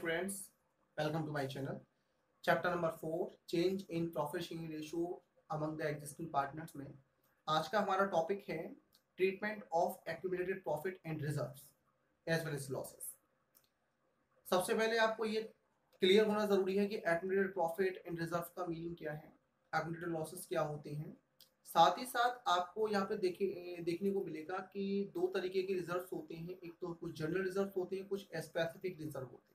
friends, welcome to my channel. Chapter number 4 Change in Profit Sharing Ratio among the existing partners में आज का हमारा topic है treatment of accumulated profit and reserves as well as losses. सबसे पहले आपको ये क्लियर होना जरूरी है कि एक्यूमुलेटेड प्रॉफिट एंड रिजर्व का मीनिंग क्या है, एक्यूमुलेटेड लॉसेस क्या होते हैं। साथ ही साथ आपको यहाँ पे देखने को मिलेगा कि दो तरीके के रिजर्व्स होते हैं, एक तो कुछ जनरल रिजर्व होते हैं, कुछ स्पेसिफिक रिजर्व होते हैं।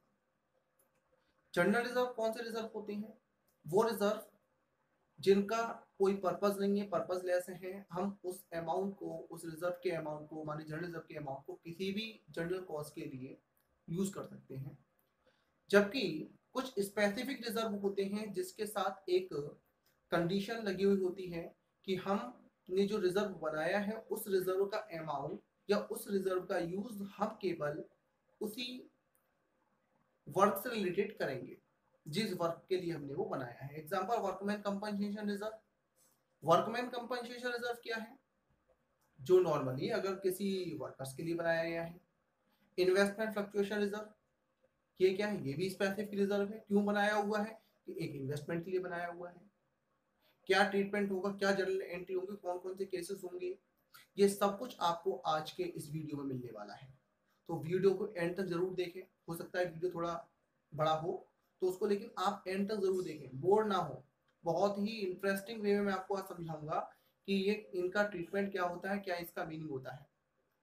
जनरल रिजर्व कौन से रिजर्व होते हैं? वो रिजर्व जिनका कोई पर्पस नहीं है, पर्पस लेस है। हम उस अमाउंट को, उस रिजर्व के अमाउंट को, माने जनरल रिजर्व के अमाउंट को किसी भी जनरल कॉज के लिए यूज कर सकते हैं। जबकि कुछ स्पेसिफिक रिजर्व होते हैं जिसके साथ एक कंडीशन लगी हुई होती है कि हमने जो रिजर्व बनाया है उस रिजर्व का अमाउंट या उस रिजर्व का यूज हम केवल उसी वर्क से रिलेटेड करेंगे जिस वर्क के लिए हमने वो बनाया है। Example workman compensation reserve. Workman compensation reserve क्या है? जो नॉर्मली अगर किसी वर्कर्स के लिए बनाया गया है। इन्वेस्टमेंट फ्लक्चुएशन रिजर्व, ये क्या है? ये भी स्पेसिफिक रिजर्व है। क्यों बनाया हुआ है? कि एक इन्वेस्टमेंट के लिए बनाया हुआ है। क्या ट्रीटमेंट होगा, क्या जर्नल एंट्री होंगी, कौन कौन से केसेस होंगे, ये सब कुछ आपको आज के इस वीडियो में मिलने वाला है। तो वीडियो को एंड तक जरूर देखें। हो सकता है वीडियो थोड़ा बड़ा हो तो उसको, लेकिन आप एंड तक जरूर देखें, बोर ना हो। बहुत ही इंटरेस्टिंग वे में मैं आपको आज समझाऊंगा कि ये इनका ट्रीटमेंट क्या होता है, क्या इसका मीनिंग होता है।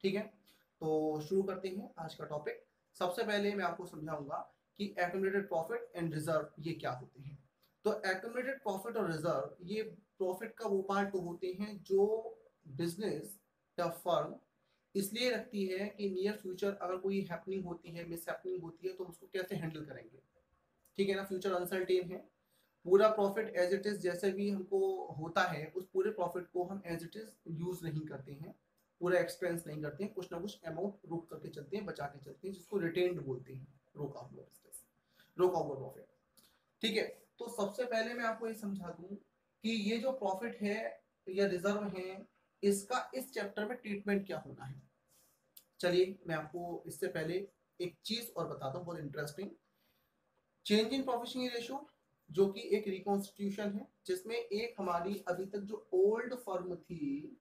ठीक है, तो शुरू करते हैं आज का टॉपिक। सबसे पहले मैं आपको समझाऊंगा कि एक्यूमुलेटेड प्रॉफिट एंड रिजर्व ये क्या होते हैं। तो एक्यूमुलेटेड प्रॉफिट और रिजर्व ये प्रॉफिट का वो पार्ट होते हैं जो बिजनेस या फर्म इसलिए रखती है कि नियर फ्यूचर अगर कोई हैपनिंग होती है, मिस हैपनिंग होती है, तो उसको कैसे हैंडल करेंगे। ठीक है ना, फ्यूचर अनसर्टेन है। पूरा प्रॉफिट एज इट इज जैसे भी हमको होता है उस पूरे प्रॉफिट को हम एज इट इज यूज नहीं करते हैं, पूरा एक्सपेंस नहीं करते हैं, कुछ ना कुछ अमाउंट रोक करके चलते हैं, बचा के चलते हैं, जिसको रिटेन्ड बोलते हैं, रोका हुआ बिजनेस, रोका हुआ प्रॉफिट। ठीक है, तो सबसे पहले मैं आपको ये समझा दूं कि ये जो प्रॉफिट है या रिजर्व है, इसका इस चैप्टर में ट्रीटमेंट क्या होना है। चलिए मैं आपको इससे पहले एक चीज और बताता हूँ बहुत interesting. Change in profit sharing ratio जो कि एक रिकॉन्स्टिट्यूशन है, जिसमें एक हमारी अभी तक जो ओल्ड फर्म थी,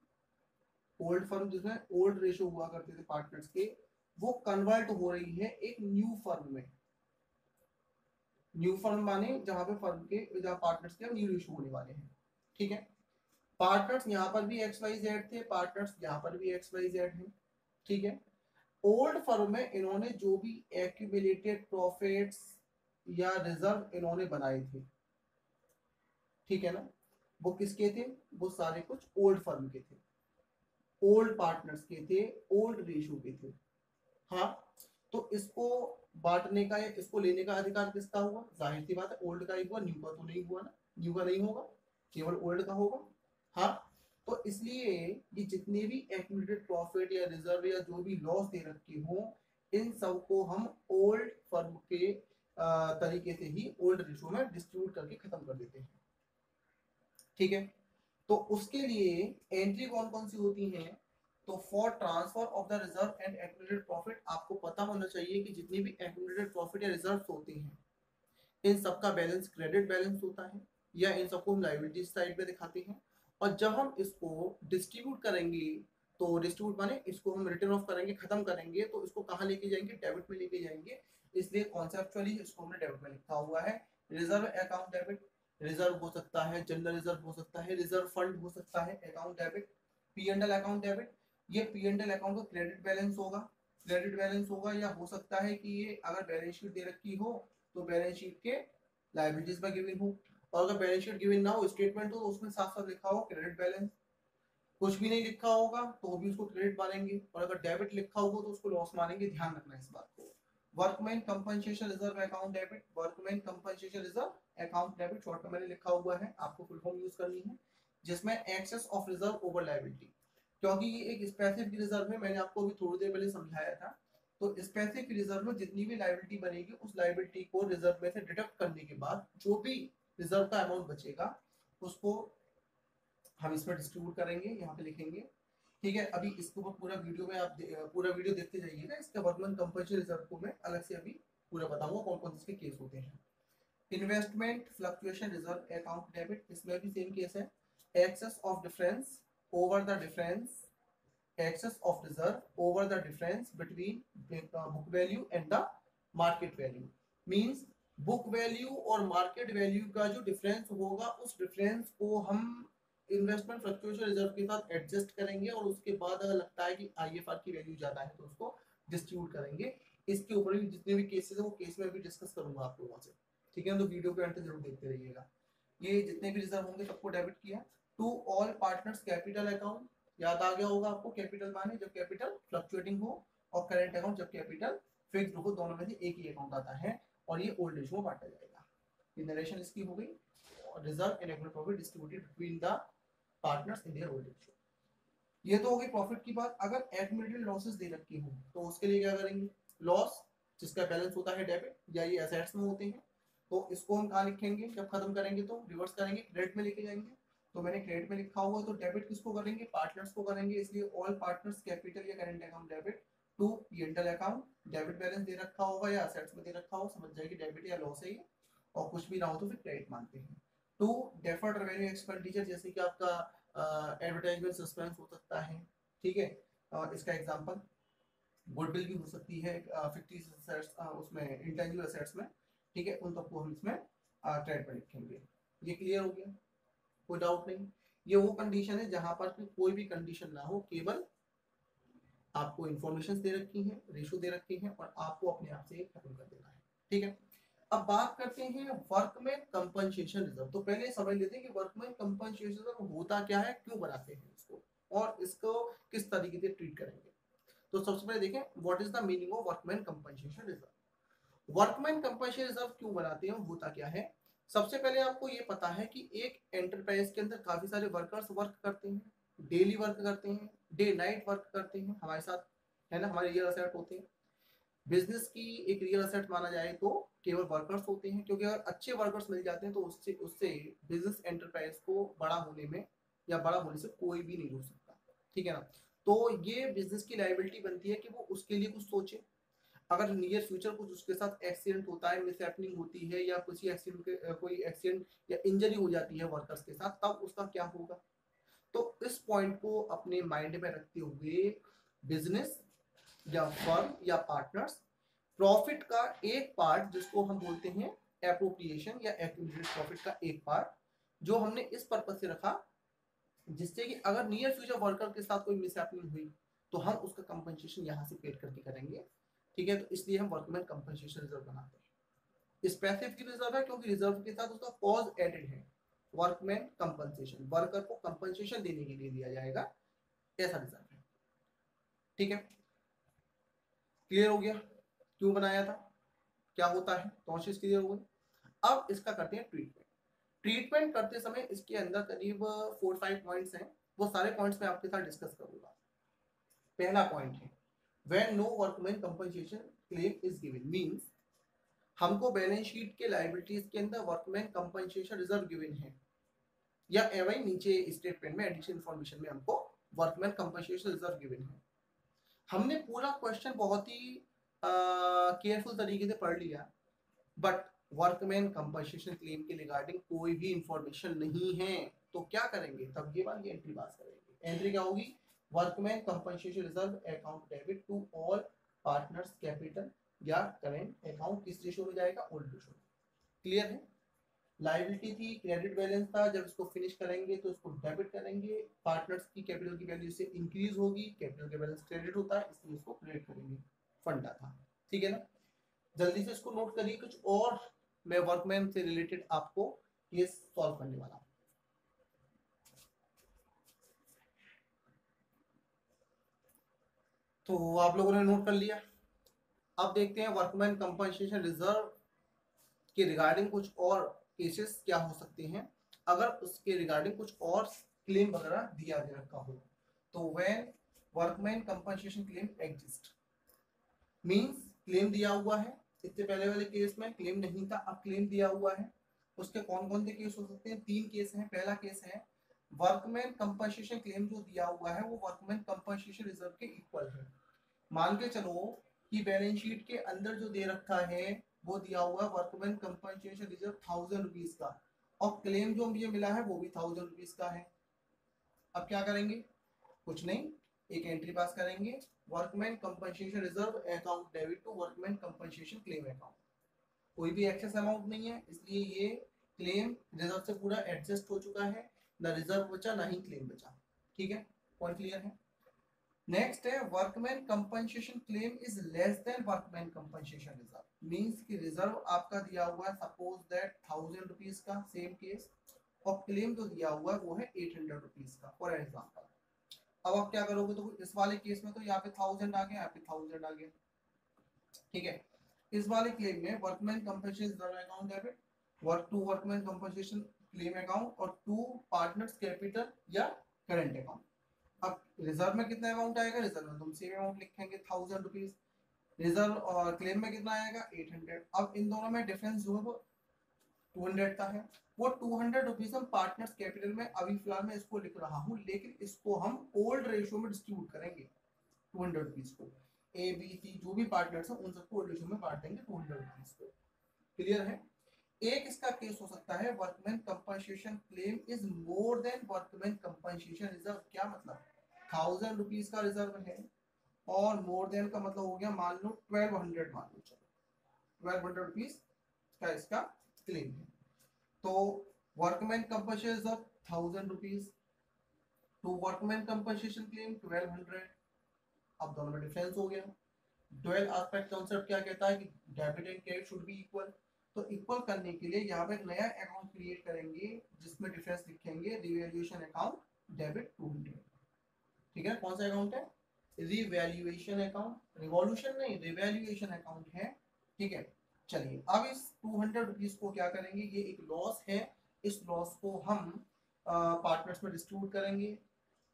ओल्ड फर्म जिसमें ओल्ड रेशियो हुआ करते थे पार्टनर्स के, वो कन्वर्ट हो रही है एक न्यू फर्म में। न्यू फर्म माने जहां पे फर्म के, जहां पार्टनर्स के न्यू रेशियो होने वाले हैं। ठीक है, पार्टनर्स यहाँ पर भी एक्स वाई जेड थे, पार्टनर्स यहाँ पर भी एक्स वाई जेड हैं। ठीक है, ओल्ड फर्म में इन्होंने जो भी एक्यूमुलेटेड प्रॉफिट्स या रिजर्व इन्होंने बनाए थे, ठीक है ना, वो किसके थे? वो सारे कुछ ओल्ड फर्म के थे, ओल्ड पार्टनर्स के थे, ओल्ड रेशियो के थे। हाँ, तो इसको बांटने का या इसको लेने का अधिकार किसका हुआ? जाहिर सी बात है ओल्ड का ही हुआ, न्यू का तो नहीं हुआ ना, न्यू का नहीं होगा, केवल ओल्ड का होगा। हाँ, तो इसलिए ये जितने भी एक्यूमुलेटेड प्रॉफिट या रिजर्व या जो भी लॉस दे रखे हो, इन सबको हम ओल्ड फर्म के तरीके से ही ओल्ड रेशियो में डिस्ट्रीब्यूट करके खत्म कर देते हैं। ठीक है, तो उसके लिए एंट्री कौन कौन सी होती है? तो for transfer of the reserve and accumulated profit आपको पता होना चाहिए कि जितनी भी एक्यूमुलेटेड प्रॉफिट या रिजर्व होते हैं, इन सबका बैलेंस क्रेडिट बैलेंस होता है, या इन सबको हम लायबिलिटी साइड पे दिखाते हैं। और जब हम इसको डिस्ट्रीब्यूट करेंगे, तो डिस्ट्रीब्यूट माने इसको हम रिटर्न ऑफ करेंगे, खत्म करेंगे, तो इसको कहाँ लेके जाएंगे? डेबिट में लेके जाएंगे। इसलिए कॉन्सेप्चुअली इसको हमने डेबिट में लिखा हुआ है, रिजर्व अकाउंट डेबिट। रिजर्व हो सकता है, जनरल रिजर्व हो सकता है, रिजर्व फंड हो सकता है, account debit, P and L account debit. ये पी एंड एल अकाउंट का क्रेडिट बैलेंस होगा, क्रेडिट बैलेंस होगा। या हो सकता है कि ये अगर बैलेंस शीट दे रखी हो तो बैलेंस शीट के लायबिलिटीज में गिवन हो, और अगर बैलेंस शीट गिवन ना हो, स्टेटमेंट हो, तो उसमें साफ साफ लिखा हो क्रेडिट बैलेंस। कुछ भी नहीं लिखा होगा तो भी उसको क्रेडिट मानेंगे, और अगर डेबिट लिखा होगा तो उसको लॉस मानेंगे। ध्यान रखना इस बात को। Workman compensation reserve account debit, workman compensation reserve account debit short में मैंने लिखा हुआ है, आपको फुल फॉर्म यूज करनी है, जिसमें excess of reserve over liability. क्योंकि ये एक स्पेसिफिक रिजर्व है, मैंने आपको अभी थोड़ी देर पहले समझाया था। तो स्पेसिफिक रिजर्व में जितनी भी लायबिलिटी बनेगी, उस लायबिलिटी को रिजर्व में से डिडक्ट करने के बाद जो भी रिजर्व का अमाउंट बचेगा उसको हम इसमें डिस्ट्रीब्यूट करेंगे, यहाँ पे लिखेंगे। ठीक है, अभी इसके ऊपर पूरा वीडियो में आप पूरा वीडियो देखते जाइएगा। इसका वर्कमैन कंपनसेशन रिजर्व को मैं अलग से अभी पूरा बताऊंगा कौन कौन से इसके केस होते हैं। Investment fluctuation reserve account debit, इसमें भी सेम केस है। Excess of difference over the difference, excess of reserve over the difference between book value and the market value, means book value और मार्केट वैल्यू का जो difference होगा उस difference को हम इन्वेस्टमेंट फ्लक्चुएशन रिजर्व के साथ एडजस्ट करेंगे और उसके बाद अगर लगता है कि आईएफआर की वैल्यू ज्यादा है तो उसको डिस्ट्रीब्यूट करेंगे। इसके ऊपर भी जितने भी केसेस है वो केस में भी डिस्कस करूंगा आप लोगों से, ठीक है, तो वीडियो के अंत जरूर देखते रहिएगा। ये जितने भी रिजर्व होंगे सबको डेबिट किया। To all partners capital account, याद आ गया होगा आपको, कैपिटल माने जब कैपिटल फ्लक्चुएटिंग हो और करेंट अकाउंट जब कैपिटल फिक्स्ड हो, दोनों में से एक ही अकाउंट आता है और ये ओल्ड रेशियो में बांटा जाएगा। ये नरेशन इसकी हो गई। Reserve and active profit distributed between the partners in their old ratio. ये तो हो गई प्रॉफिट की बात। अगर एक्यूमुलेटेड लॉसेस दे रखी हो तो उसके लिए क्या करेंगे, लॉस जिसका बैलेंस होता है डेबिट या ये एसेट्स में होते हैं, तो इसको हम कहाँ लिखेंगे, जब खत्म करेंगे तो रिवर्स करेंगे, क्रेडिट में लेके जाएंगे। तो मैंने क्रेडिट में लिखा हुआ, तो डेबिट किसको करेंगे, पार्टनर्स को करेंगे, इसलिए ऑल पार्टनर्स कैपिटल या current account debit to PNL account. Debit balance दे रखा होगा या असेट्स में दे रखा हो, समझ जाएगी डेबिट या लॉस है ये, और कुछ भी ना हो तो फिर क्रेडिट मानते हैं। टू डेफर्ड रेवेन्यू एक्सपेंडिचर, जैसे कि आपका एडवर्टाइजमेंट सस्पेंस हो सकता है, ठीक है, इसका एग्जांपल गुडविल भी हो सकती है फिक्टिव असेट्स, उसमें इंटेंजिबल असेट्स में, ठीक है, उन सबको हम इसमें क्रेडिट में लिखेंगे। ये क्लियर हो गया, कोई डाउट नहीं। ये वो कंडीशन है जहां पर कोई भी कंडीशन ना हो, केवल आपको इंफॉर्मेशन दे रखी है, रेशो दे रखे हैं और आपको अपने आप से खत्म कर देना है, ठीक है। अब बात करते हैं वर्कमैन कंपनसेशन रिजर्व। तो पहले समझ लेते हैं कि वर्कमैन कंपनसेशन रिजर्व होता क्या है, क्यों बनाते हैं इसको और इसको किस तरीके से ट्रीट करेंगे। तो सबसे पहले देखें what is the meaning of workman compensation reserve. Workman compensation reserve क्यों बनाते हैं, होता क्या है। सबसे पहले आपको ये पता है कि एक एंटरप्राइज के अंदर काफी सारे वर्कर्स वर्क करते हैं, डेली वर्क करते हैं, डे नाइट वर्क करते हैं हमारे साथ, है ना, हमारे रियल असेट होते हैं। बिजनेस की एक रियल असेट माना जाए तो केवल वर्कर्स होते हैं, क्योंकि अगर अच्छे वर्कर्स मिल जाते हैं तो उससे उससे बिजनेस एंटरप्राइज को बड़ा होने में या बड़ा होने से कोई भी नहीं रोक सकता, ठीक है ना। तो ये बिजनेस की लायबिलिटी बनती है कि वो उसके लिए कुछ सोचे। अगर नियर फ्यूचर कुछ उसके साथ एक्सीडेंट होता है, मिस हैपनिंग होती है या किसी एक्सीडेंट के कोई एक्सीडेंट या इंजरी हो जाती है वर्कर्स के साथ, तब उसका क्या होगा। तो इस पॉइंट को अपने माइंड में रखते हुए बिजनेस या फर्म या पार्टनर्स प्रॉफिट का एक पार्ट, जिसको हम बोलते हैं एप्रोप्रिएशन या एक्यूमुलेटेड प्रॉफिट का एक पार्ट, जो हमने इस पर्पज से रखा जिससे कि अगर नियर फ्यूचर वर्कर के साथ कोई मिसहैपनिंग हुई तो हम उसका कंपनसेशन यहाँ से पेड करके करेंगे, ठीक है। तो इसलिए हम वर्कमैन कंपनसेशन रिजर्व बनाते हैं। स्पेसिफिक रिजर्व है क्योंकि रिजर्व के साथ उसका कॉज एडेड है, वर्कमैन कंपनसेशन, वर्कर को कंपनसेशन देने के लिए दिया जाएगा, ऐसा रिजर्व है, ठीक है। क्लियर हो गया क्यों बनाया था, क्या होता है, कौन सी क्लियर हो गई। अब इसका करते हैं ट्रीटमेंट। ट्रीटमेंट करते समय इसके अंदर करीब 4-5 पॉइंट्स हैं, वो सारे पॉइंट्स मैं आपके साथ डिस्कस करूंगा। पहला पॉइंट है when no workman compensation claim is given, means हमको बैलेंस शीट के लायबिलिटीज के अंदर वर्कमैन कंपनसेशन रिजर्व गिवन है या एवं नीचे स्टेटमेंट में एडिशनल इंफॉर्मेशन में हमको वर्कमैन कंपनसेशन रिजर्व गिवन है। हमने पूरा क्वेश्चन बहुत ही केयरफुल तरीके से पढ़ लिया, बट वर्कमैन कंपनसेशन क्लेम के रिगार्डिंग कोई भी इंफॉर्मेशन नहीं है, तो क्या करेंगे, तब ये वाली एंट्री पास करेंगे। एंट्री क्या होगी, workman compensation reserve account debit to all partners capital या करेंट अकाउंट, किस रेशो में जाएगा, ओल्ड रेशो में। क्लियर है। लायबिलिटी थी, क्रेडिट बैलेंस था, जब इसको फिनिश करेंगे तो इसको डेबिट करेंगे, पार्टनर्स की कैपिटल की वैल्यू से इंक्रीज होगी, कैपिटल का बैलेंस क्रेडिट होता है इसलिए इसको क्रेडिट करेंगे, फंडा था, ठीक है ना। जल्दी से इसको नोट करिए, कुछ और मैं वर्कमैन से रिलेटेड आपको केस सॉल्व करने वाला हूं। तो आप लोगों ने नोट कर लिया। अब देखते हैं वर्कमैन कंपनसेशन रिजर्व के रिगार्डिंग कुछ और केसेस क्या हो सकते हैं अगर उसके रिगार्डिंग कुछ और क्लेम वगैरह दिया दे रखा हो। तो when workman compensation claim exist, means claim दिया हुआ है, इससे पहले वाले केस में क्लेम नहीं था, अब क्लेम दिया हुआ है। उसके कौन कौन से केस हो सकते हैं, 3 केस हैं। पहला केस है वर्कमैन कंपनसेशन क्लेम जो दिया हुआ है वो वर्कमैन कंपनसेशन रिजर्व के इक्वल है। मान के चलो कि बैलेंस शीट के अंदर जो दे रखा है वो दिया हुआ है वर्कमैन कंपनसेशन रिजर्व 1000 रुपीज का, और क्लेम जो मुझे मिला है वो भी 1000 रुपीज का है। अब क्या करेंगे, कुछ नहीं, एक एंट्री पास करेंगे, workman compensation reserve account debit to workman compensation claim account. कोई भी एक्सेस अमाउंट नहीं है, इसलिए ये क्लेम रिजर्व से पूरा एडजस्ट हो चुका है, ना रिजर्व बचा ना ही क्लेम बचा। ठीक है, पॉइंट क्लियर है। नेक्स्ट है workman compensation claim is less than workman compensation reserve, means कि रिजर्व आपका दिया हुआ है सपोज दैट 1000 रुपीज का, सेम केस, और क्लेम जो दिया हुआ है वो है 800 रुपीज का फॉर एग्जांपल। अब आप क्या करोगे, तो इस वाले केस में तो यहाँ पे 1000 आ गया, यहाँ पे 1000 आ गया। ठीक है, इस वाले क्लेम में workman compensation reserve account debit, work to workman compensation claim account और टू पार्टनर्स कैपिटल या करंट अकाउंट। अब रिजर्व में कितना अमाउंट आएगा, रिजर्व में तुम सेम अमाउंट लिखेंगे 1000 रुपीज, रिजर्व और क्लेम में कितना आएगा 800। अब इन दोनों में डिफरेंस जो है वो 200 का है, वो 200 रुपीज हम पार्टनर्स कैपिटल में अभी फिलहाल मैं इसको लिख रहा हूँ, लेकिन इसको हम ओल्ड रेशियो में डिस्ट्रीब्यूट करेंगे 200 रुपीज को, ए बी सी जो भी पार्टनर्स हैं उन सबको ओल्ड रेशियो में बांट देंगे 200 रुपीज को। क्लियर है। एक इसका केस हो सकता है workman compensation claim is more than workman compensation reserve. क्या मतलब, 1000 रुपीज का रिजर्व है और मोर देन का मतलब हो गया मान लो 1200, मान लो चलो 1200 रुपीज का इसका क्लेम है, तो workman compensation reserve 1000 rupees to workman compensation claim 1200। अब दोनों में डिफरेंस हो गया। ड्यूअल एस्पेक्ट कांसेप्ट क्या कहता है कि debit and credit should be equal, तो इक्वल करने के लिए यहाँ पे एक नया अकाउंट क्रिएट करेंगे जिसमें डिफरेंस लिखेंगे रिवैल्यूएशन अकाउंट डेबिट 200। ठीक है, कौन सा अकाउंट है, रिवैल्यूएशन अकाउंट, रिवॉल्यूशन नहीं रिवैल्यूएशन अकाउंट है। ठीक है, चलिए अब इस 200 रुपीज को क्या करेंगे, ये एक लॉस है, इस लॉस को हम पार्टनर्स में डिस्ट्रीब्यूट करेंगे।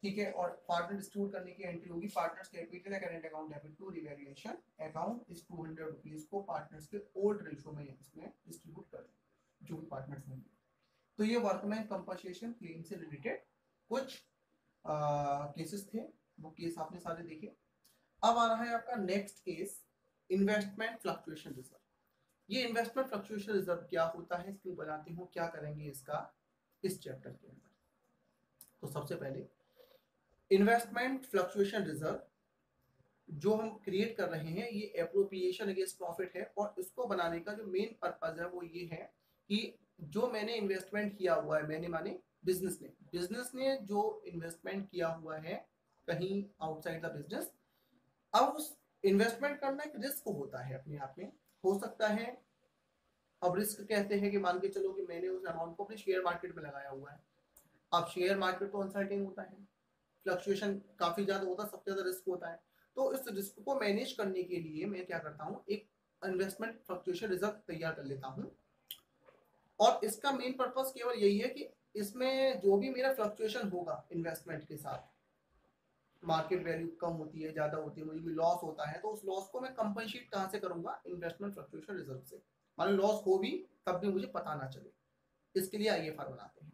ठीक है, और पार्टनर डिस्ट्रीब्यूट करने की एंट्री होगी पार्टनर्स कैपिटल या current account debit to revaluation account, इस 200 रुपीज को पार्टनर्स के ओल्ड रेशियो में इसमें डिस्ट्रीब्यूट कर देंगे जो भी पार्टनर्स होंगे। तो ये वर्कमैन कंपनसेशन क्लेम से रिलेटेड कुछ केसेस थे, वो केस आपने सारे देखे। अब आ रहा है आपका next case, investment fluctuation reserve. ये इन्वेस्टमेंट फ्लक्चुएशन रिजर्व क्या होता है, इसको बनाते हो, क्या करेंगे इसका इस चैप्टर के अंदर। तो सबसे पहले इन्वेस्टमेंट फ्लक्चुएशन रिजर्व जो हम क्रिएट कर रहे हैं ये एप्रोप्रिएशन अगेंस्ट प्रॉफिट है, और इसको बनाने का जो मेन पर्पज है वो ये है कि जो मैंने इन्वेस्टमेंट किया हुआ है, मैंने माने बिजनेस ने जो इन्वेस्टमेंट किया हुआ है कहीं आउटसाइड द बिजनेस, अब उस इन्वेस्टमेंट करना एक रिस्क होता है अपने आप में, हो सकता है। अब रिस्क कहते हैं कि मान के चलो कि मैंने उस अमाउंट को अपने शेयर मार्केट में लगाया हुआ है। अब शेयर मार्केट तो अनसर्टेन होता है, फ्लक्चुएशन काफी ज्यादा होता है, सबसे ज्यादा रिस्क होता है। तो इस रिस्क को मैनेज करने के लिए मैं क्या करता हूँ, एक इन्वेस्टमेंट फ्लक्चुएशन रिजर्व तैयार कर लेता हूँ, और इसका मेन पर्पस केवल यही है कि इसमें जो भी मेरा फ्लक्चुएशन होगा इन्वेस्टमेंट के साथ, मार्केट वैल्यू कम होती है ज्यादा होती है, मुझे भी लॉस होता है, तो उस लॉस को मैं कंपनसेट कहाँ से करूंगा, इन्वेस्टमेंट फ्लक्चुएशन रिजर्व से। मान लो लॉस हो भी तब भी मुझे पता ना चले, इसके लिए आईएफआर बनाते हैं।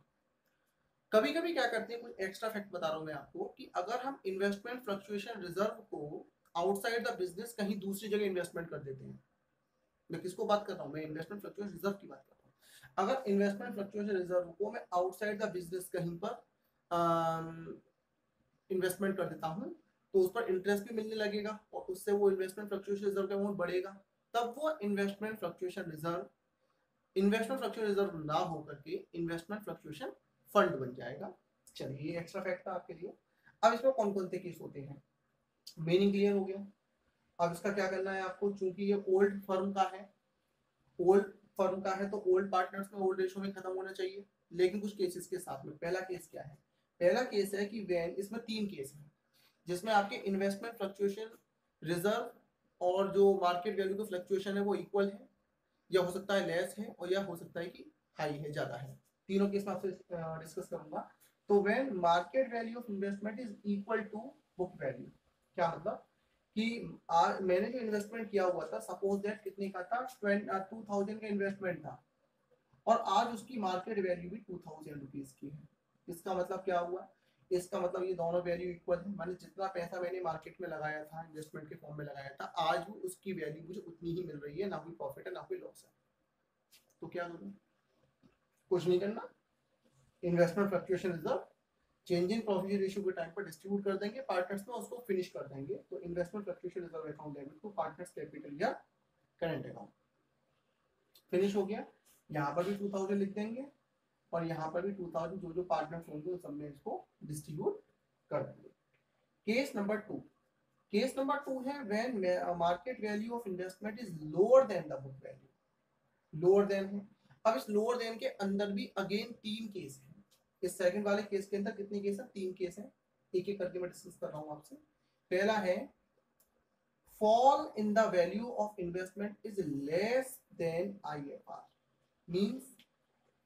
कभी कभी क्या करते हैं, कुछ एक्स्ट्रा फैक्ट बता रहा हूं मैं आपको, कि अगर हम इन्वेस्टमेंट फ्लक्चुएशन रिजर्व को आउटसाइड द बिजनेस कहीं दूसरी जगह इन्वेस्टमेंट कर देते हैं, मैं किसको बात कर रहा हूं, मैं इन्वेस्टमेंट फ्लक्चुएशन रिजर्व की बात कर रहा हूं। अगर इन्वेस्टमेंट फ्लक्चुएशन रिजर्व को मैं आउटसाइड द बिजनेस कहीं पर इन्वेस्टमेंट कर देता हूं, तो उस पर इंटरेस्ट भी मिलने लगेगा और उससे वो इन्वेस्टमेंट फ्लक्चुएशन रिजर्व का अमाउंट बढ़ेगा, तब वो इन्वेस्टमेंट फ्लक्चुएशन रिजर्व ना होकर के इन्वेस्टमेंट फ्लक्चुएशन फंड बन जाएगा। चलिए ये एक्स्ट्रा फैक्ट था आपके लिए। अब इसमें कौन कौन से केस होते हैं, मीनिंग क्लियर हो गया। अब इसका क्या करना है आपको, चूंकि ये ओल्ड फर्म का है तो ओल्ड पार्टनर्स में ओल्ड रेशो में खत्म होना चाहिए, लेकिन कुछ केसेस के साथ में। पहला केस क्या है, पहला केस है कि व्हेन, इसमें 3 केस हैं जिसमें आपके इन्वेस्टमेंट फ्लक्चुएशन रिजर्व और जो मार्केट वैल्यू का फ्लक्चुएशन है वो इक्वल है, या हो सकता है लेस है, और या हो सकता है कि हाई है, ज्यादा है। तीनों केस में आपसे डिस्कस करूंगा। तो when market value of investment is equal to book value, क्या मतलब कि मैंने जो इन्वेस्टमेंट किया हुआ था, सपोज दैट कितने का था, 2000 का इन्वेस्टमेंट था, और आज उसकी मार्केट वैल्यू भी 2000 रुपीज की है। इसका मतलब क्या हुआ, इसका मतलब ये दोनों वैल्यू इक्वल है, माने जितना पैसा मैंने मार्केट में लगाया था, इन्वेस्टमेंट के फॉर्म में लगाया था, आज भी उसकी वैल्यू मुझे उतनी ही मिल रही है, ना कोई प्रॉफिट है ना कोई लॉस है। तो क्या करूँ? कुछ नहीं करना, investment fluctuation reserve change in profit ratio के टाइम पर डिस्ट्रीब्यूट कर देंगे पार्टनर्स में, उसको फिनिश कर देंगे। तो investment fluctuation reserve account debit to partners capital या करंट अकाउंट, फिनिश हो गया। यहाँ पर भी 2000 लिख देंगे और यहाँ पर भी 2000, जो जो पार्टनर्स होंगे उन सब में इसको डिस्ट्रीब्यूट कर देंगे। केस नंबर 2, केस नंबर 2 है when market value of investment is lower than the book value, lower than है। अब इस लोअर देन के अंदर भी अगेन 3 केस है। इस सेकंड वाले केस के अंदर कितने केस है? 3 केस है, एक एक करके मैं डिस्कस कर रहा हूं आपसे। पहला है fall in the value of investment is less than IFR, means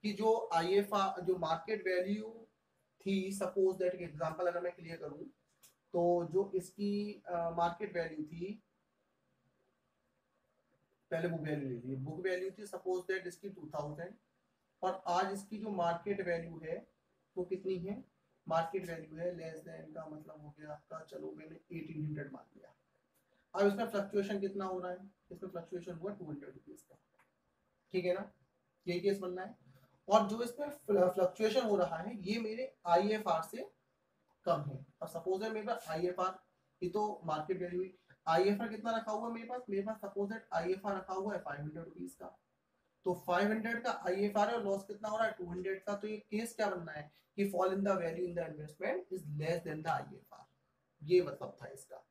कि जो आईएफआर, जो मार्केट वैल्यू थी, सपोज दैट एग्जांपल अगर मैं क्लियर करूं, तो जो इसकी मार्केट वैल्यू थी, पहले बुक वैल्यू ले लीजिए, बुक वैल्यू थी सपोज दैट इसकी 2000, और आज इसकी जो मार्केट वैल्यू है वो कितनी है? मार्केट वैल्यू है लेस देन का मतलब हो गया आपका, चलो मैंने 1800 मान लिया। अब इसमें फ्लक्चुएशन कितना हो रहा है? इसमें फ्लक्चुएशन हुआ 200 रुपीज का, ठीक है ना? ये केस बनना है। और जो इसमें फ्लक्चुएशन हो रहा है ये मेरे आईएफआर से कम है। और सपोज है मेरे पास आईएफआर, ये तो मार्केट वैल्यू, आईएफआर कितना रखा हुआ है मेरे पास? मेरे पास सपोज दैट आईएफआर रखा हुआ है 500 रुपीज का, तो 500 का आईएफआर है और लॉस कितना हो रहा है? 200 का। तो ये केस क्या बनना है कि fall in the value in the investment is less than the IFR, ये मतलब था इसका,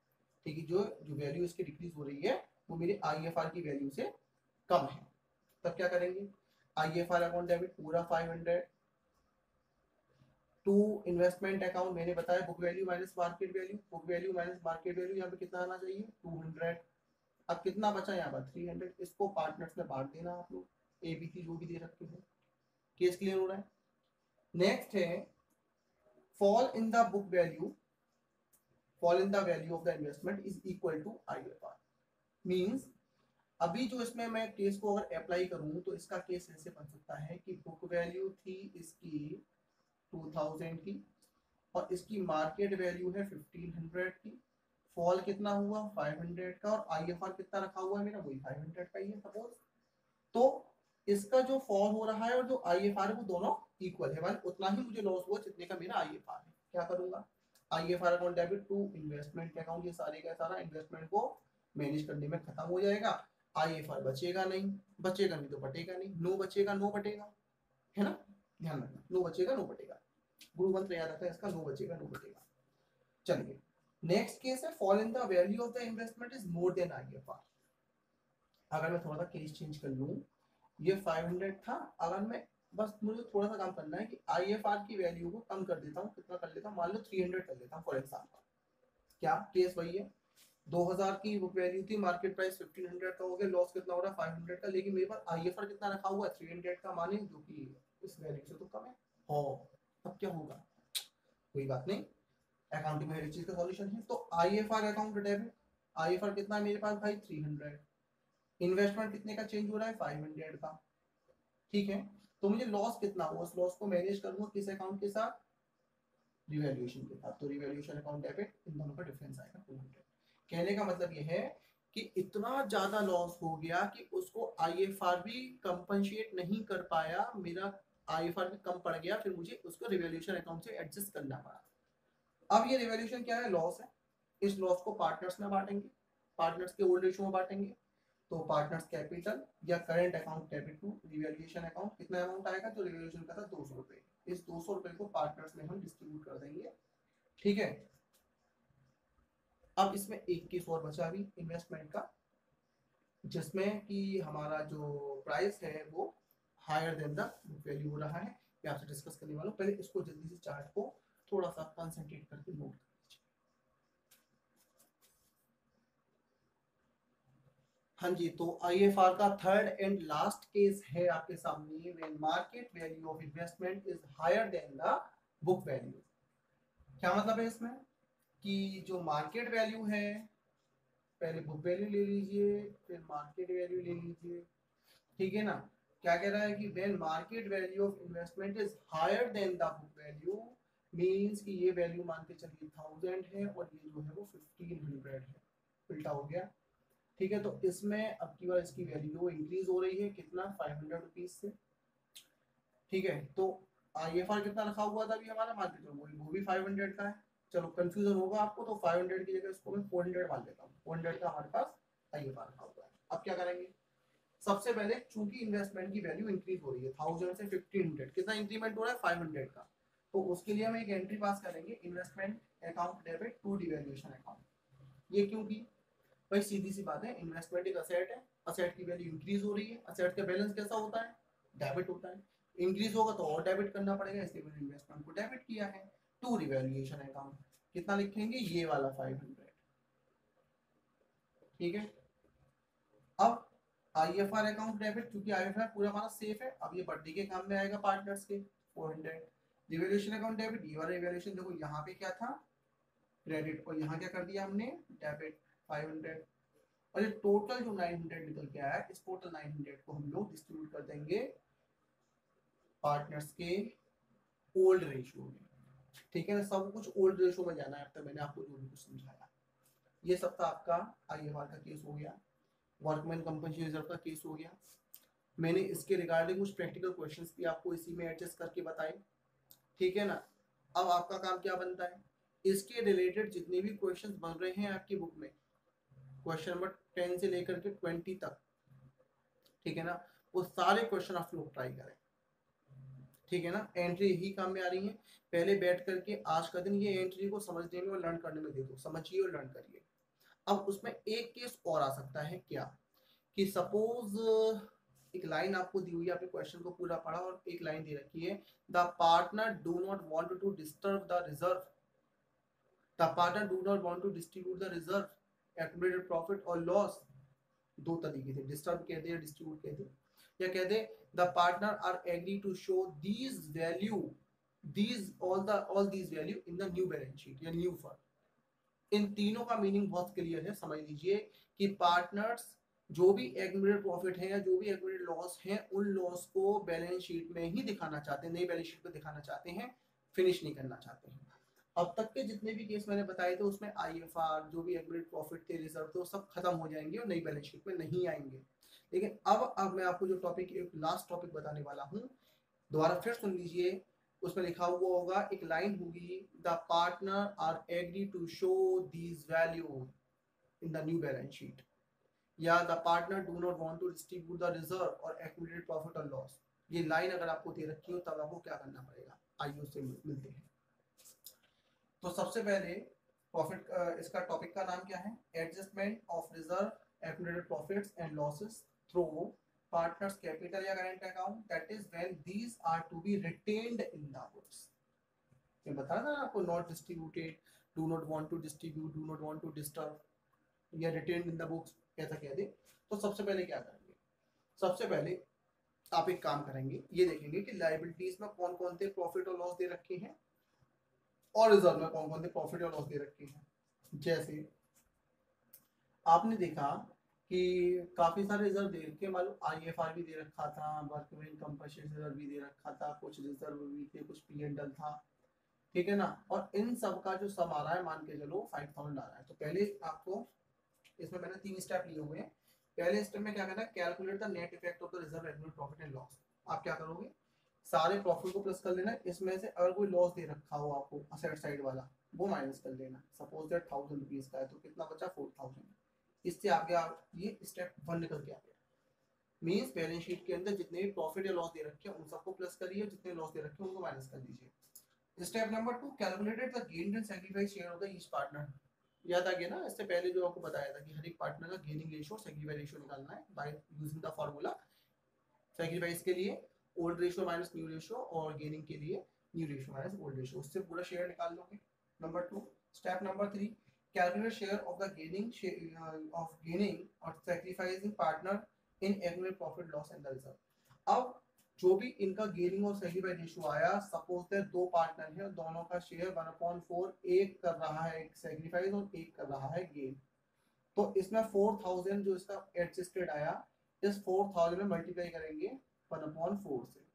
ठीक है? जो जो वैल्यू इसकी डिक्रीज हो रही है वो मेरे आईएफआर की वैल्यू से कम है। तब क्या करेंगे? आईएफआर अकाउंट डेबिट पूरा 500 टू इन्वेस्टमेंट अकाउंट, मैंने बताया book value minus market value, book value minus market value, यहाँ पे कितना आना चाहिए? 200। अब कितना बचा यहाँ पर? 300। इसको पार्टनर्स में बांट देना आप लोग, एबीसी जो भी दे रखे हैं। केस क्लियर हो रहा है? नेक्स्ट है fall in the book value, fall in the value of the investment is equal to IFR, means अभी जो इसमें मैं केस को अगर अप्लाई करूं तो इसका केस ऐसे बन सकता है कि बुक वैल्यू थी इसकी 2000 की और इसकी मार्केट वैल्यू है 1500 की, फॉल कितना हुआ? 500 का, और आईएफआर कितना रखा हुआ है मेरा? वही 500 का ही है सपोज। तो इसका जो फॉल हो रहा है और जो आईएफआर है वो दोनों इक्वल है, मतलब उतना ही मुझे लॉस हुआ जितने का मेरा आईएफआर है। क्या करूंगा? IFR account debit to investment account, ये सारे का सारा इन्वेस्टमेंट को मैनेज करने में खत्म हो जाएगा। आईएफआर बचेगा नहीं, बचेगा नहीं तो बटेगा नहीं, नो बचेगा नो बटेगा, है ना? ध्यान रखना, नो बचेगा नो बटेगा, गुरु मंत्र याद रखना इसका, नो बचेगा नो बटेगा। चलिए नेक्स्ट केस है fall in the value of the investment is more than IFR. अगर मैं थोड़ा सा केस चेंज कर लूं, ये 500 था, अगर मैं बस मुझे थोड़ा सा काम करना है कि आईएफआर की वैल्यू को कम कर देता हूँ, कितना कर लेता हूँ? मान लो 300 कर लेता हूँ फॉर एग्जांपल। क्या केस वही है? 2000 की बुक वैल्यू थी, मार्केट प्राइस 1500 का हो गया, लॉस कितना हो रहा है? 500 का, लेकिन मेरे पास आईएफआर कितना रखा हुआ है? 300 का, माने जो कि इस वैल्यू से तो कम है। हो, अब क्या होगा? कोई बात नहीं, अकाउंटिंग में हर चीज का सॉल्यूशन है। तो आईएफआर अकाउंट डेबिट, आईएफआर कितना है मेरे पास भाई? 300, इन्वेस्टमेंट कितने का चेंज हो रहा है? 500 का, ठीक है? तो मुझे लॉस कितना हुआ? उस लॉस को मैनेज करूंगा किस अकाउंट के साथ? रिवैल्यूएशन के साथ। तो रिवैल्यूएशन अकाउंट डेबिट, इन दोनों का डिफरेंस आएगा 200। कहने का मतलब ये है कि इतना ज्यादा लॉस हो गया कि उसको आईएफआर भी कंपनसेट नहीं कर पाया, मेरा आईएफआर भी कम पड़ गया, फिर मुझे उसको रिवैल्यूएशन अकाउंट से एडजस्ट करना पड़ा। अब ये रिवैल्यूएशन क्या है? लॉस है। इस लॉस को पार्टनर्स में बांटेंगे, पार्टनर्स के ओल्ड रेशियो में बांटेंगे। तो पार्टनर्स कैपिटल या current account debit to revaluation account, कितना अमाउंट आएगा? तो रिवैल्यूएशन का था 200 रुपए, इस 200 रुपए को पार्टनर्स में हम डिस्ट्रीब्यूट कर देंगे, ठीक है? अब इसमें एक केस और बचा अभी इन्वेस्टमेंट का, जिसमें कि हमारा जो प्राइस है वो हायर देन द वैल्यू हो रहा है। मैं आपसे डिस्कस करने वाला हूं, पहले इसको जल्दी से चार्ट को थोड़ा सा कंसंट्रेट करके नोट कर लीजिए। हाँ जी, तो आईएफआर का थर्ड एंड लास्ट केस है आपके सामने, when market value of investment is higher than the book value. क्या मतलब है इसमें? कि जो मार्केट वैल्यू है, पहले बुक वैल्यू ले लीजिए फिर मार्केट वैल्यू ले लीजिए, ठीक है ना? क्या कह रहा है कि when market value of investment is higher than the book value, means कि ये वैल्यू मान के चलिए 1000 है और ये जो है वो 1500 है, उल्टा हो गया। ठीक है, तो इसमें अब की बार इसकी वैल्यू इंक्रीज हो रही है कितना, 500 रुपीज से। ठीक है, तो IFR कितना रखा हुआ था अभी हमारा, मान के चलो वो भी 500 का है। चलो कंफ्यूजन होगा आपको, तो 500 की जगह इसको मैं 400 मान लेता हूँ। 400 का हमारे पास IFR रखा हुआ है। अब क्या करेंगे, सबसे पहले चूंकि इन्वेस्टमेंट की वैल्यू इंक्रीज हो रही है 1000 से 1500, कितना इंक्रीमेंट हो रहा है, 500 का। तो उसके लिए हम एक एंट्री पास करेंगे, investment account debit to devaluation account. ये क्यों की भाई, सीधी सी बात है, इन्वेस्टमेंट एक असेट है, असेट की वैल्यू इंक्रीज हो रही है, असेट का बैलेंस कैसा होता है, डेबिट होता है। इंक्रीज होगा तो और डेबिट करना पड़ेगा, इसलिए मैंने इन्वेस्टमेंट को डेबिट किया है। टू रिवैल्यूएशन अकाउंट कितना लिखेंगे, ये वाला 500। ठीक है, अब IFR अकाउंट डेबिट, क्योंकि IFR पूरा हमारा सेफ है, अब ये बर्थडे के काम में आएगा पार्टनर्स के 400। रिवैल्यूएशन अकाउंट डेबिट, ये वाला रिवैल्यूएशन देखो यहाँ पे क्या था, क्रेडिट, और यहाँ क्या कर दिया हमने, डेबिट 500। और ये टोटल जो 900 निकल के आया, इस टोटल 900 को हम लोग डिस्ट्रीब्यूट कर देंगे पार्टनर्स के ओल्ड रेशियो में। ठीक है ना, सब कुछ ओल्ड रेशियो में जाना है। अब तक मैंने आपको जो भी कुछ समझाया, ये सब था आपका IFR का केस हो गया, वर्कमैन कंपनसेशन रिजर्व का केस हो गया। मैंने इसके रिगार्डिंग कुछ प्रैक्टिकल क्वेश्चंस भी आपको इसी में एडजस्ट करके बताए। ठीक है ना, अब आपका काम क्या बनता है, इसके रिलेटेड जितने भी क्वेश्चंस बन रहे हैं आपकी बुक में, क्वेश्चन नंबर 10 से लेकर के 20 तक, ठीक है ना, वो सारे क्वेश्चन आप लोग ट्राई करें। ठीक है ना, एंट्री यही काम में आ रही है। पहले बैठ करके आज का दिन ये एंट्री को समझने में और लर्न करने में दे दो, समझिए और लर्न करिए। अब उसमें एक केस और आ सकता है, क्या कि सपोज एक लाइन आपको दी हुई है, आपने क्वेश्चन को पूरा पढ़ा और एक लाइन दे रखी है, the partner do not want to disturb the reserve, the partner do not want to distribute the reserve accumulated profit और लॉस। दो तरीके से, डिस्टर्ब कह दे या डिस्ट्रीब्यूट कह दे, या कह दे the partner are agree to show these value, these all these value in the new balance sheet या न्यू फंड। इन तीनों का मीनिंग बहुत क्लियर है, समझ लीजिए कि पार्टनर्स जो भी एक्यूमुलेटेड प्रॉफिट है या जो भी एक्यूमुलेटेड लॉस है, उन लॉस को बैलेंस शीट में ही दिखाना चाहते हैं, नई बैलेंस शीट में दिखाना चाहते हैं, फिनिश नहीं करना चाहते हैं। अब तक के जितने भी केस मैंने बताए थे उसमें IFR जो भी एक्यूमुलेटेड प्रॉफिट थे, रिजर्व थे, वो सब खत्म हो जाएंगे और नई बैलेंस शीट में नहीं आएंगे। लेकिन अब मैं आपको जो टॉपिक, एक लास्ट टॉपिक बताने वाला हूँ, दोबारा फिर सुन लीजिए। उसमें लिखा हुआ होगा, एक लाइन होगी, the partner are agree to show these value in the new balance sheet, या the partner do not want to distribute the reserve और एक्यूमुलेटेड प्रॉफिट और लॉस। ये लाइन अगर आपको दे रखी हो तब आपको क्या करना पड़ेगा, आइए उससे मिलते हैं। तो सबसे पहले प्रॉफिट, इसका टॉपिक का नाम क्या है, adjustment of reserve accumulated profits and losses through partners capital या current account, that is when these are to be retained in the books. ये बताया था आपको, not distributed, do not want to distribute, do not want to disturb, या retained in the books, कैसा कह दे। तो सबसे पहले क्या करेंगे, सबसे पहले आप एक काम करेंगे, ये देखेंगे कि लायबिलिटीज में कौन कौन से प्रॉफिट और लॉस दे रखे हैं और रिजर्व में कौन कौन से प्रॉफिट और लॉस दे रखे हैं। जैसे आपने देखा कि काफी सारे रिजर्व दे रखे, मालूम IFR भी दे रखा था, वर्कमैन कंपनसेशन रिजर्व भी दे रखा था, कुछ रिजर्व भी थे, कुछ P&L था। ठीक है ना, और इन सब का जो सम आ रहा है, मान के चलो 5000 आ रहा है। तो पहले आपको, इसमें मैंने 3 स्टेप लिए हुए हैं। पहले स्टेप में क्या करना है, calculate the net effect of the reserve accumulated profit and loss. आप क्या करोगे, सारे प्रॉफिट को प्लस कर लेना, इसमें से अगर कोई लॉस दे रखा हो आपको असेट साइड वाला, वो माइनस कर लेना। सपोज दैट 1000 रुपीज का है, तो कितना बचा, 4000। इससे आगे आप, ये स्टेप 1 निकल के आ गया। मींस बैलेंस शीट के अंदर जितने भी प्रॉफिट या लॉस दे रखे हैं उन सबको प्लस करिए, जितने लॉस दे रखे हैं उनको माइनस कर दीजिए। Step number 2, calculated the gain and sacrifice share of the each partner. याद आ गया ना, इससे पहले जो आपको बताया था कि हर एक पार्टनर का गेनिंग रेशियो और सैक्रिफाइस रेशियो निकालना है by using the formula. Sacrifice के लिए old ratio minus new ratio, और गेनिंग के लिए new ratio minus old ratio, उससे पूरा शेयर निकाल लोगे। Number 2, step number 3, calculate share of the gaining और sacrificing partner in accumulated profit loss and the reserve. अब जो भी इनका गेनिंग और सैक्रिफाइस रेशियो आया, सपोज दैट 2 पार्टनर है और दोनों का शेयर 1/4, एक कर रहा है सैक्रिफाइस और एक कर रहा है गेन। तो इसमें 4000 जो इसका एडजस्टेड आया, इस 4000 में मल्टीप्लाई करेंगे 1/4 से।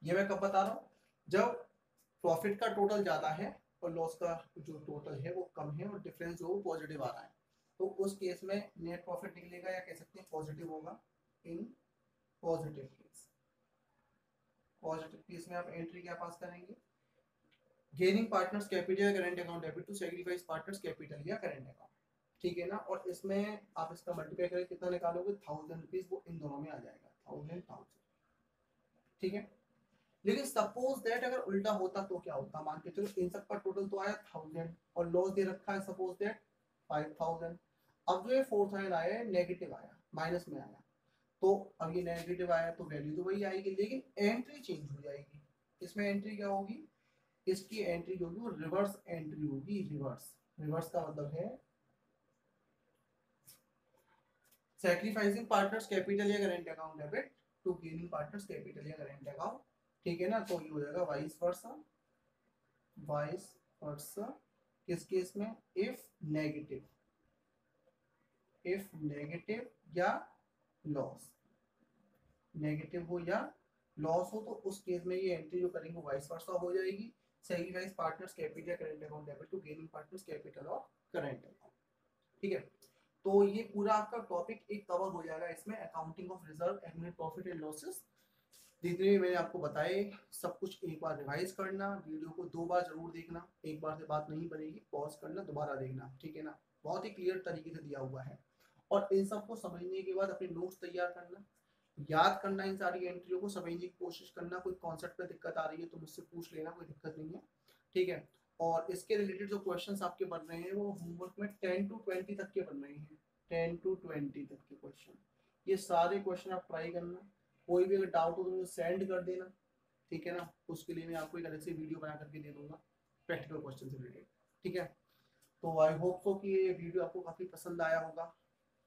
ये मैं कब बता रहा हूँ, जब प्रॉफिट का टोटल ज़्यादा है और लॉस का जो टोटल है वो कम है और डिफरेंस जो पॉजिटिव आ रहा है, तो उस केस में नेट प्रॉफिट निकलेगा या कह सकते हैं पॉजिटिव होगा। In positive case, positive case में आप एंट्री क्या पास करेंगे, गेनिंग पार्टनर्स कैपिटल या current account debit to sacrifice partners capital या करेंट अकाउंट, ठीक है ना। और इसमें आप इसका मल्टीप्लाई करके कितना निकालोगे, 1000 रुपीज, वो इन दोनों में आ जाएगा, 1000, ठीक है। लेकिन सपोज दैट अगर उल्टा होता तो क्या होता, मान के चलो इन सब का टोटल तो आया 1000 और लॉस दे रखा है सपोज दैट 5000। अब जो ये 4000 आया है नेगेटिव आया, माइनस में आया, तो अब ये नेगेटिव आया तो वैल्यू तो वही आएगी, लेकिन एंट्री चेंज हो जाएगी। इसमें एंट्री क्या होगी, इसकी एंट्री जो होगी वो रिवर्स एंट्री होगी। रिवर्स, रिवर्स का मतलब है सैक्रिफाइसिंग पार्टनर्स कैपिटल या current account debit to gaining partners capital या करेंट अकाउंट, ठीक है ना। तो ये हो जाएगा वाइस वर्सा, वाइस वर्सा किस केस में, इफ नेगेटिव, इफ नेगेटिव या लॉस, नेगेटिव हो या लॉस हो, तो उस केस में ये एंट्री जो करेंगे वाइस वर्सा हो जाएगी, सैक्रिफाइस पार्टनर्स कैपिटल या current account debit to gaining partners capital और करेंट अकाउंट, ठीक है। तो ये पूरा आपका टॉपिक एक कवर हो जाएगा इसमें, accounting of reserve, accumulated profit and losses. जितने भी मैंने आपको बताए सब कुछ एक बार रिवाइज करना, वीडियो को 2 बार जरूर देखना, एक बार से बात नहीं बनेगी, पॉज करना दोबारा देखना, ठीक है ना। बहुत ही क्लियर तरीके से दिया हुआ है, और इन सबको समझने के बाद अपने नोट्स तैयार करना, याद करना, इन सारी एंट्रियों को समझने की कोशिश करना। कोई कॉन्सेप्ट में दिक्कत आ रही है तो मुझसे पूछ लेना, कोई दिक्कत नहीं है, ठीक है। और इसके रिलेटेड जो क्वेश्चंस आपके बन रहे हैं वो होमवर्क में 10 to 20 तक के बन रहे हैं, 10 to 20 तक के क्वेश्चन, ये सारे क्वेश्चन आप ट्राई करना। कोई भी अगर डाउट हो तो मुझे सेंड कर देना, ठीक है ना। उसके लिए मैं आपको एक अलग से वीडियो बना करके दे दूंगा प्रैक्टिकल क्वेश्चन से रिलेटेड, ठीक है। तो आई होप सो कि ये वीडियो आपको काफ़ी पसंद आया होगा।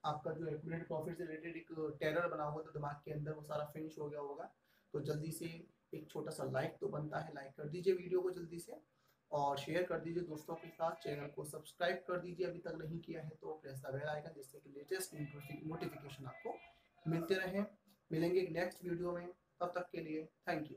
आपका जो एक्यूमुलेटेड प्रॉफिट से रिलेटेड एक टेरर बना हुआ था दिमाग के अंदर, वो सारा फिनिश हो गया होगा। तो जल्दी से एक छोटा सा लाइक तो बनता है, लाइक कर दीजिए वीडियो को जल्दी से, और शेयर कर दीजिए दोस्तों के साथ। चैनल को सब्सक्राइब कर दीजिए अभी तक नहीं किया है तो, प्रेस द बेल आइकन, जिससे कि लेटेस्ट नोटिफिकेशन आपको मिलते रहे। मिलेंगे नेक्स्ट वीडियो में, तब तक के लिए थैंक यू।